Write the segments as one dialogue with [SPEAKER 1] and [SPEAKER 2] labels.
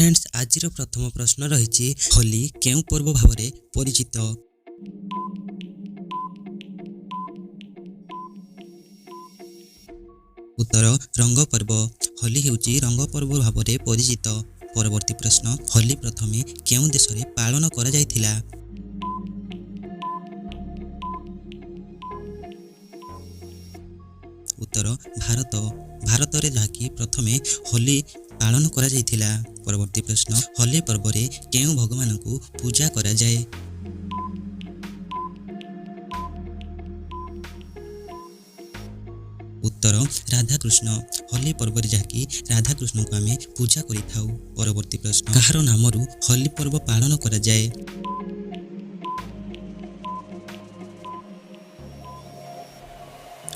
[SPEAKER 1] Friends आज प्रथम प्रश्न रही होली केउ पर्व भाव में परिचित। उत्तर रंग पर्व। होली हेउची रंग पर्व भाव में परिचित। परवर्ती प्रश्न होली प्रथमे केउ देश में पालन करा जायथिला। उत्तर भारत। भारत रे जहाँकि प्रथमे होली पालन करा जायथिला। परवर्ती प्रश्न होली पर्व रे केउ भगवान को पूजा करा जाए। उत्तर राधाकृष्ण। होली पर्व रे जहाँकि राधाकृष्ण को आमे पूजा करिथाउ। परवर्ती प्रश्न कहार नामरू होली पर्व पालन करा जाए।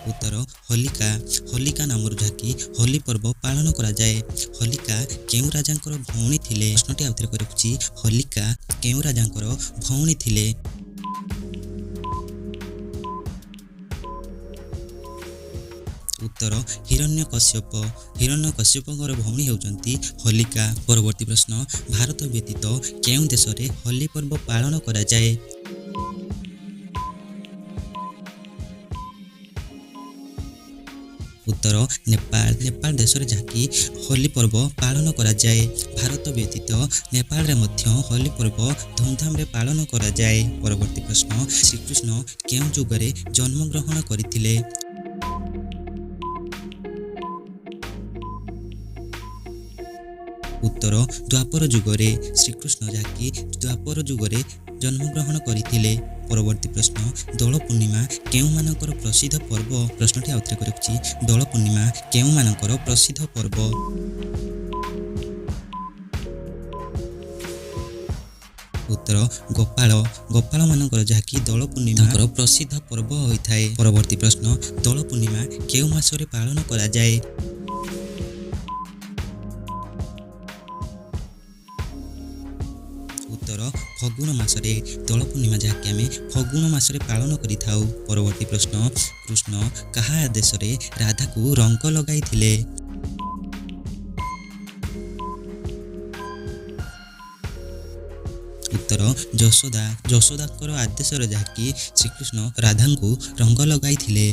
[SPEAKER 1] उत्तर होलिका। होलिका नामरू जहाँकि होली पर्व पालन करा जाए। होलिका केउ राजांकर भौणी थिले। प्रश्नटी आउथरे करूची होलिका केउ राजांकर भौणी थिले। उत्तर हिरण्यकश्यप। हिरण्यकश्यपଙ୍କର भौणी हेउचंती होलिका। परवर्ती प्रश्न भारत व्यतीत केउ देश रे होली पर्व पालन करा जाए। उत्तर नेपाल। नेपाल देश रे जहाँकि होली पर्व पालन करा जाए। भारत व्यतीत नेपाल रे मध्य होली पर्व धूमधाम रे पालन करा जाए। परवर्ती प्रश्न श्रीकृष्ण केउ जुग रे जन्म ग्रहण करथिले। उत्तर द्वापर जुगरे। श्रीकृष्ण जहाँकि द्वापर जुगरे जन्म ग्रहण करथिले। परवर्ती प्रश्न दोल पूर्णिमा केउ मानकर प्रसिद्ध पर्व। प्रश्नटी आउथरे करूची दोल पूर्णिमा केउ मानकर प्रसिद्ध पर्व। उत्तर गोपाल। गोपाल मानकर जहाँकि दोल पूर्णिमा प्रसिद्ध पर्व होइथाए। परवर्ती प्रश्न दोल पूर्णिमा केउ मासरे पालन करा जाए। उत्तर फगुण मासरे। दोल पूर्णिमा जहाँकि आमे फगुण मासरे पालन करिथाउ। परवर्ती प्रश्न कृष्ण कहा आदेश रे राधा को रंग लगाइथिले। उत्तर यशोदा। यशोदाकर आदेश रे जहाँकि श्रीकृष्ण राधा को रंग लगाइथिले।